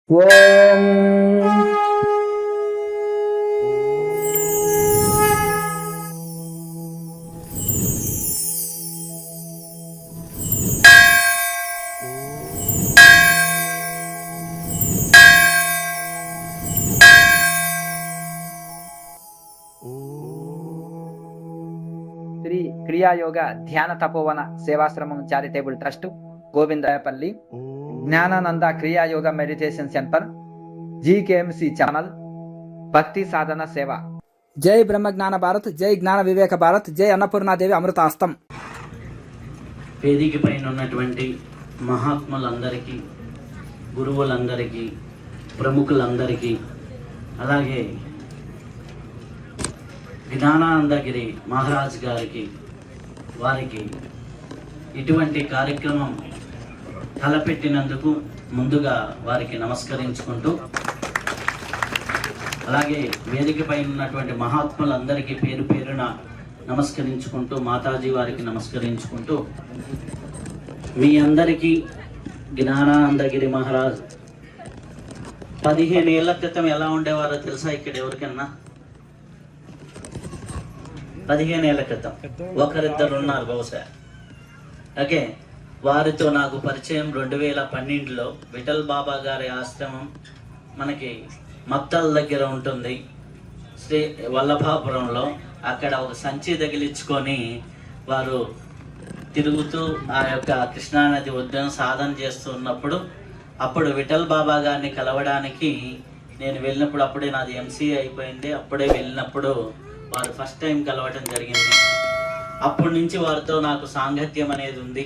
ఓం Sri Kriyayoga Dhyana Tapovana Sevashramam charitable trust, Govindarayapalli, Jnanananda Kriyayoga meditation centre, GKMC channel, భక్తి సాధన సేవ. జై బ్రహ్మ జ్ఞాన భారత్, జై జ్ఞాన వివేక భారత్, జై అన్నపూర్ణాదేవి అమృతాస్తం. వేదిక పైన ఉన్నటువంటి మహాత్ములందరికీ, గురువులందరికీ, ప్రముఖులందరికీ, అలాగే జ్ఞానానందగిరి మహారాజ్ గారికి, వారికి ఇటువంటి కార్యక్రమం తలపెట్టినందుకు ముందుగా వారికి నమస్కరించుకుంటూ, అలాగే వేదిక పైన ఉన్నటువంటి మహాత్ములందరికీ పేరు పేరున నమస్కరించుకుంటూ, మాతాజీ వారికి నమస్కరించుకుంటూ, మీ అందరికీ జ్ఞానానందగిరి మహారాజ్ 15 ఏళ్ల క్రితం ఎలా ఉండేవారో తెలుసా? ఇక్కడ ఎవరికన్నా 15 ఏళ్ల క్రితం ఒకరిద్దరు ఉన్నారు బహుశా. ఓకే, వారితో నాకు పరిచయం 2012లో విఠల్ బాబా గారి ఆశ్రమం మనకి మత్తల్ దగ్గర ఉంటుంది, శ్రీ వల్లభాపురంలో. అక్కడ ఒక సంచి తగిలించుకొని వారు తిరుగుతూ ఆ యొక్క కృష్ణానది ఒడ్డున సాధన చేస్తూ ఉన్నప్పుడు, అప్పుడు విఠల్ బాబా గారిని కలవడానికి నేను వెళ్ళినప్పుడు, అప్పుడే నాది ఎంసీఏ అయిపోయింది, అప్పుడే వెళ్ళినప్పుడు వారు ఫస్ట్ టైం కలవటం జరిగింది. అప్పటి నుంచి వారితో నాకు సాంగత్యం అనేది ఉంది.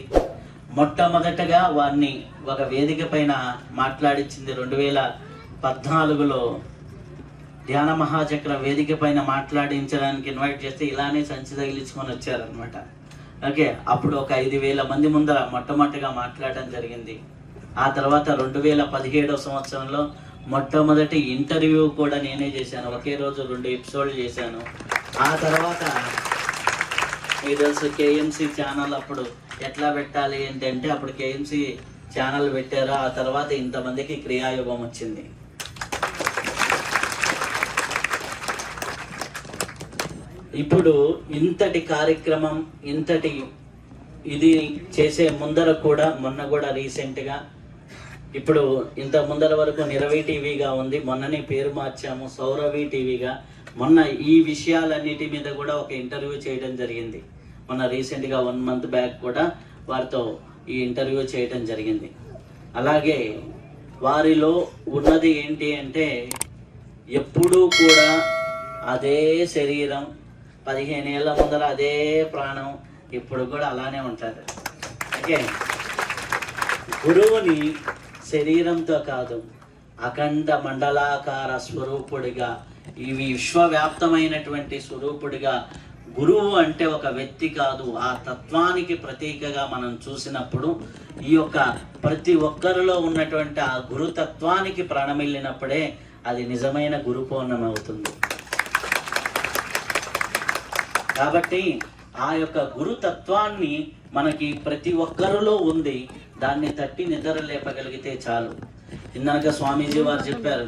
మొట్టమొదటగా వారిని ఒక వేదిక పైన మాట్లాడించింది 2014లో ధ్యాన మహాచక్ర వేదిక పైన మాట్లాడించడానికి ఇన్వైట్ చేస్తే ఇలానే సంచి తగిలించుకొని వచ్చారనమాట. ఓకే, అప్పుడు ఒక 5,000 మంది ముందర మొట్టమొదటిగా మాట్లాడటం జరిగింది. ఆ తర్వాత 2017 సంవత్సరంలో మొట్టమొదటి ఇంటర్వ్యూ కూడా నేనే చేశాను. ఒకే రోజు 2 ఎపిసోడ్లు చేశాను. ఆ తర్వాత మీకు తెలుసు కేఎంసి ఛానల్ అప్పుడు ఎట్లా పెట్టాలి ఏంటంటే, అప్పుడు కేఎంసి ఛానల్ పెట్టారు. ఆ తర్వాత ఇంతమందికి క్రియాయోగం వచ్చింది. ఇప్పుడు ఇంతటి కార్యక్రమం, ఇంతటి ఇది చేసే ముందర కూడా, మొన్న కూడా రీసెంట్గా, ఇప్పుడు ఇంత ముందర వరకు నిరవి టీవీగా ఉంది, మొన్ననే పేరు మార్చాము సౌరవి టీవీగా. మొన్న ఈ విషయాలన్నిటి మీద కూడా ఒక ఇంటర్వ్యూ చేయడం జరిగింది. మొన్న రీసెంట్గా 1 మంత్ బ్యాక్ కూడా వారితో ఈ ఇంటర్వ్యూ చేయడం జరిగింది. అలాగే వారిలో ఉన్నది ఏంటి అంటే, ఎప్పుడూ కూడా అదే శరీరం, 15 ఏళ్ళ ముందర అదే ప్రాణం, ఇప్పుడు కూడా అలానే ఉంటారు. ఓకే, గురువుని శరీరంతో కాదు, అఖండ మండలాకార స్వరూపుడిగా, ఇవి విశ్వవ్యాప్తమైనటువంటి స్వరూపుడిగా, గురువు అంటే ఒక వ్యక్తి కాదు, ఆ తత్వానికి ప్రతీకగా మనం చూసినప్పుడు, ఈ యొక్క ప్రతి ఒక్కరిలో ఉన్నటువంటి ఆ గురుతత్వానికి ప్రాణమిల్లినప్పుడే అది నిజమైన గురు పౌర్ణమి అవుతుంది. కాబట్టి ఆ యొక్క గురుతత్వాన్ని మనకి ప్రతి ఒక్కరిలో ఉంది. దాన్ని తట్టి నిద్ర లేపగలిగితే చాలు. ఇందాక స్వామీజీ వారు చెప్పారు,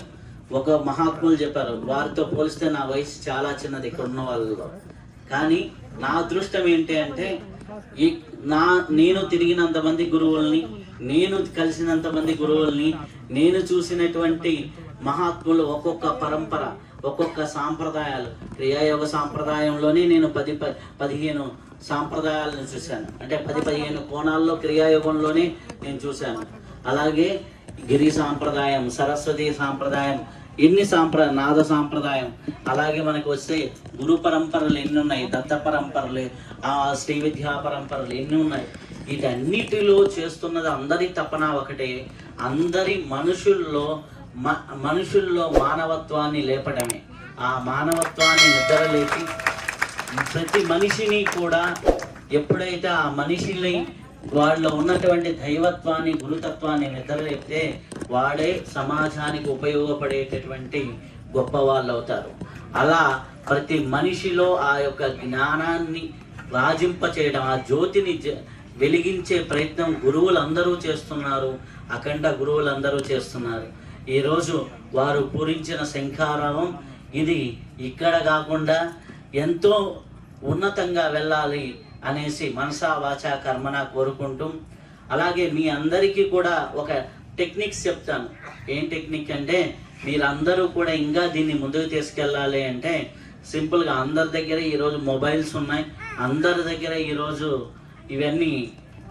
ఒక మహాత్ములు చెప్పారు, వారితో పోలిస్తే నా వయసు చాలా చిన్నది ఇక్కడ ఉన్న వాళ్ళలో. కానీ నా అదృష్టం ఏంటి అంటే, నేను తిరిగినంతమంది గురువుల్ని, నేను కలిసినంతమంది గురువుల్ని, నేను చూసినటువంటి మహాత్ములు, ఒక్కొక్క పరంపర, ఒక్కొక్క సాంప్రదాయాలు, క్రియాయోగ సాంప్రదాయంలోనే నేను 10-15 సాంప్రదాయాలను చూశాను. అంటే 10-15 కోణాల్లో క్రియాయోగంలోనే నేను చూశాను. అలాగే గిరి సాంప్రదాయం, సరస్వతి సాంప్రదాయం, ఎన్ని నాద సాంప్రదాయం, అలాగే మనకు వస్తే గురు పరంపరలు ఎన్ని ఉన్నాయి, దత్త పరంపరలు, శ్రీ విద్యా పరంపరలు ఎన్ని ఉన్నాయి. వీటన్నిటిలో చేస్తున్నది అందరి తపన ఒకటే, అందరి మనుషుల్లో మానవత్వాన్ని లేపడమే. ఆ మానవత్వాన్ని నిద్రలేపి ప్రతి మనిషిని కూడా, ఎప్పుడైతే ఆ మనిషిని వాళ్ళలో ఉన్నటువంటి దైవత్వాన్ని, గురుతత్వాన్ని నిద్రలేపితే వాడే సమాజానికి ఉపయోగపడేటటువంటి గొప్ప వాళ్ళు అవుతారు. అలా ప్రతి మనిషిలో ఆ యొక్క జ్ఞానాన్ని రాజింప చేయడం, ఆ జ్యోతిని వెలిగించే ప్రయత్నం గురువులందరూ చేస్తున్నారు, అఖండ గురువులందరూ చేస్తున్నారు. ఈరోజు వారు పూరించిన శంఖారావం ఇది ఇక్కడ కాకుండా ఎంతో ఉన్నతంగా వెళ్ళాలి అనేసి మనసా వాచా కర్మన కోరుకుంటూ, అలాగే మీ అందరికీ కూడా ఒక టెక్నిక్స్ చెప్తాను. ఏం టెక్నిక్ అంటే, మీరందరూ కూడా ఇంకా దీన్ని ముందుకు తీసుకెళ్ళాలి అంటే సింపుల్గా అందరి దగ్గర ఈరోజు మొబైల్స్ ఉన్నాయి, అందరి దగ్గర ఈరోజు ఇవన్నీ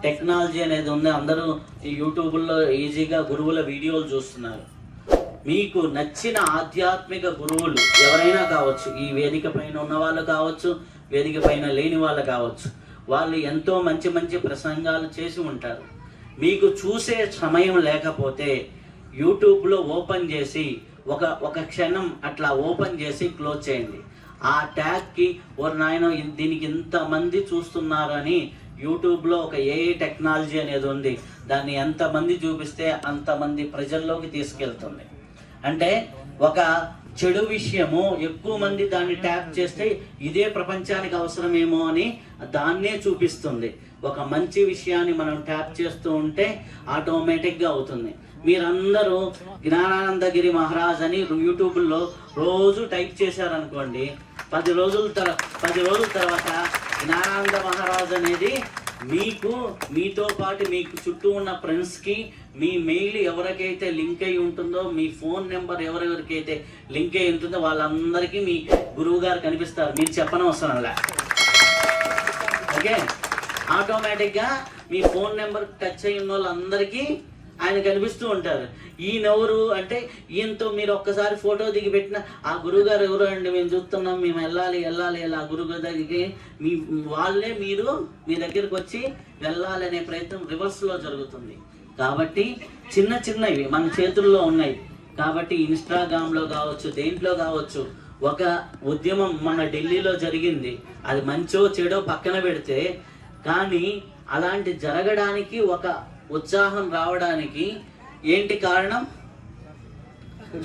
టెక్నాలజీ అనేది ఉంది. అందరూ ఈ యూట్యూబ్లో ఈజీగా గురువుల వీడియోలు చూస్తున్నారు. మీకు నచ్చిన ఆధ్యాత్మిక గురువులు ఎవరైనా కావచ్చు, ఈ వేదిక పైన ఉన్న వాళ్ళు కావచ్చు, వేదిక పైన లేని వాళ్ళు కావచ్చు, వాళ్ళు ఎంతో మంచి మంచి ప్రసంగాలు చేసి ఉంటారు. మీకు చూసే సమయం లేకపోతే యూట్యూబ్లో ఓపెన్ చేసి ఒక క్షణం అట్లా ఓపెన్ చేసి క్లోజ్ చేయండి. ఆ ట్యాగ్కి నాయన దీనికి ఇంతమంది చూస్తున్నారని యూట్యూబ్లో ఒక ఏఐ టెక్నాలజీ అనేది ఉంది. దాన్ని ఎంతమంది చూపిస్తే అంతమంది ప్రజల్లోకి తీసుకెళ్తుంది. అంటే ఒక చెడు విషయము ఎక్కువ మంది దాన్ని ట్యాప్ చేస్తే ఇదే ప్రపంచానికి అవసరమేమో అని దాన్నే చూపిస్తుంది. ఒక మంచి విషయాన్ని మనం ట్యాప్ చేస్తూ ఉంటే ఆటోమేటిక్గా అవుతుంది. మీరందరూ జ్ఞానానందగిరి మహారాజ్ అని యూట్యూబ్లో రోజు టైప్ చేశారనుకోండి, 10 రోజుల తర్వాత జ్ఞానానంద మహారాజ్ అనేది మీతో పాటు మీకు చుట్టూ ఉన్న ఫ్రెండ్స్కి, మీ మెయిల్ ఎవరికైతే లింక్ అయి ఉంటుందో, మీ ఫోన్ నెంబర్ ఎవరెవరికైతే లింక్ అయి ఉంటుందో వాళ్ళందరికీ మీ గురువు గారు కనిపిస్తారు. మీరు చెప్పనవసరంలా. ఓకే, ఆటోమేటిక్గా మీ ఫోన్ నెంబర్ టచ్ అయి ఉన్న వాళ్ళందరికీ ఆయన కనిపిస్తూ ఉంటారు. ఈయనెవరు అంటే, ఈయనతో మీరు ఒక్కసారి ఫోటో దిగి పెట్టిన ఆ గురువు గారు ఎవరు అండి, మేము చూస్తున్నాం, మేము వెళ్ళాలి ఆ గురువు గారి దగ్గరికి, వాళ్ళే మీ దగ్గరికి వచ్చి వెళ్ళాలి అనే ప్రయత్నం రివర్స్లో జరుగుతుంది. కాబట్టి చిన్నవి మన చేతుల్లో ఉన్నాయి. కాబట్టి ఇన్స్టాగ్రామ్లో కావచ్చు, దేంట్లో కావచ్చు, ఒక ఉద్యమం మన ఢిల్లీలో జరిగింది. అది మంచో చెడో పక్కన పెడితే, కానీ అలాంటి జరగడానికి ఒక ఉత్సాహం రావడానికి ఏంటి కారణం?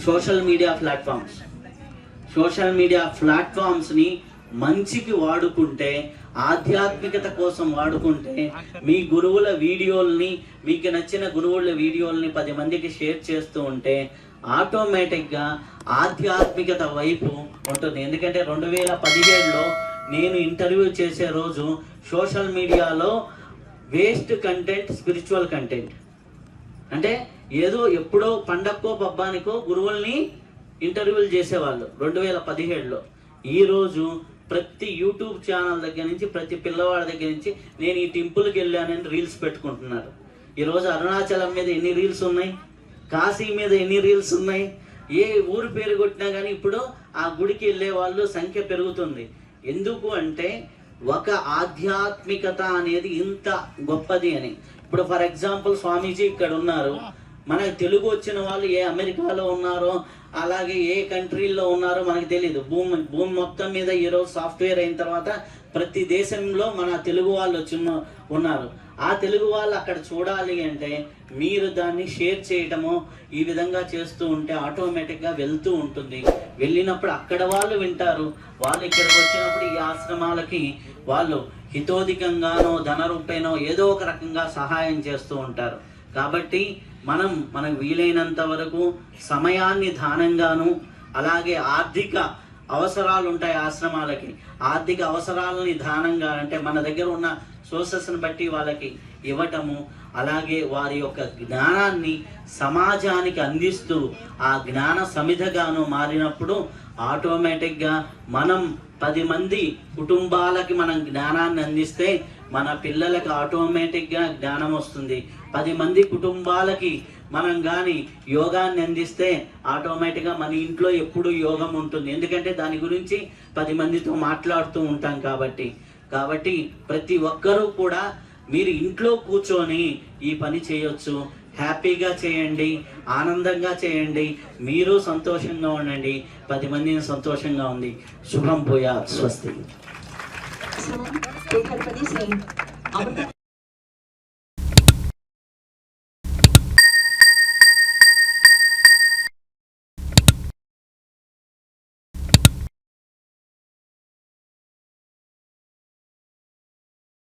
సోషల్ మీడియా ప్లాట్ఫామ్స్ని మంచికి వాడుకుంటే, ఆధ్యాత్మికత కోసం వాడుకుంటే, మీ గురువుల వీడియోల్ని, మీకు నచ్చిన గురువుల వీడియోల్ని 10 మందికి షేర్ చేస్తూ ఉంటే ఆటోమేటిక్గా ఆధ్యాత్మికత వైపు ఉంటుంది. ఎందుకంటే 2017లో నేను ఇంటర్వ్యూ చేసే రోజు సోషల్ మీడియాలో వేస్ట్ కంటెంట్, స్పిరిచువల్ కంటెంట్ అంటే ఏదో ఎప్పుడో పండక్కో పబ్బానికో గురువుల్ని ఇంటర్వ్యూలు చేసేవాళ్ళు 2017లో. ఈరోజు ప్రతి యూట్యూబ్ ఛానల్ దగ్గర నుంచి, ప్రతి పిల్లవాడి దగ్గర నుంచి నేను ఈ టెంపుల్కి వెళ్ళానని రీల్స్ పెట్టుకుంటున్నారు. ఈరోజు అరుణాచలం మీద ఎన్ని రీల్స్ ఉన్నాయి, కాశీ మీద ఎన్ని రీల్స్ ఉన్నాయి, ఏ ఊరు పేరు కొట్టినా కానీ ఇప్పుడు ఆ గుడికి వెళ్ళే వాళ్ళు సంఖ్య పెరుగుతుంది. ఎందుకు అంటే ఒక ఆధ్యాత్మికత అనేది ఇంత గొప్పది అని. ఇప్పుడు ఫర్ ఎగ్జాంపుల్ స్వామీజీ ఇక్కడ ఉన్నారు, మనకు తెలుగు వచ్చిన వాళ్ళు ఏ అమెరికాలో ఉన్నారో, అలాగే ఏ కంట్రీల్లో ఉన్నారో మనకు తెలియదు. భూమి మొత్తం మీద ఈరోజు సాఫ్ట్వేర్ అయిన తర్వాత ప్రతి దేశంలో మన తెలుగు వాళ్ళు ఉన్నారు. ఆ తెలుగు వాళ్ళు అక్కడ చూడాలి అంటే మీరు దాన్ని షేర్ చేయటము, ఈ విధంగా చేస్తూ ఉంటే ఆటోమేటిక్గా వెళ్తూ ఉంటుంది. వెళ్ళినప్పుడు అక్కడ వాళ్ళు వింటారు. వాళ్ళు ఇక్కడికి వచ్చినప్పుడు ఈ ఆశ్రమాలకి వాళ్ళు హితోధికంగానో ధన రూపేనో ఏదో ఒక రకంగా సహాయం చేస్తూ ఉంటారు. కాబట్టి మనకు వీలైనంత వరకు సమయాన్ని దానంగాను, అలాగే ఆర్థిక అవసరాలు ఉంటాయి ఆశ్రమాలకి, ఆర్థిక అవసరాలని దానంగా అంటే మన దగ్గర ఉన్న సోర్సెస్ని బట్టి వాళ్ళకి ఇవ్వటము, అలాగే వారి యొక్క జ్ఞానాన్ని సమాజానికి అందిస్తూ ఆ జ్ఞాన సమిధగాను మారినప్పుడు ఆటోమేటిక్గా మనం 10 మంది కుటుంబాలకి మనం జ్ఞానాన్ని అందిస్తే మన పిల్లలకి ఆటోమేటిక్గా జ్ఞానం వస్తుంది. 10 మంది కుటుంబాలకి మనం కానీ యోగాన్ని అందిస్తే ఆటోమేటిక్గా మన ఇంట్లో ఎప్పుడు యోగం ఉంటుంది. ఎందుకంటే దాని గురించి 10 మందితో మాట్లాడుతూ ఉంటాం కాబట్టి ప్రతి ఒక్కరూ కూడా మీరు ఇంట్లో కూర్చొని ఈ పని చేయొచ్చు. హ్యాపీగా చేయండి, ఆనందంగా చేయండి, మీరు సంతోషంగా ఉండండి, 10 మందిని సంతోషంగా ఉంది. శుభం భూయాత్. స్వస్తి.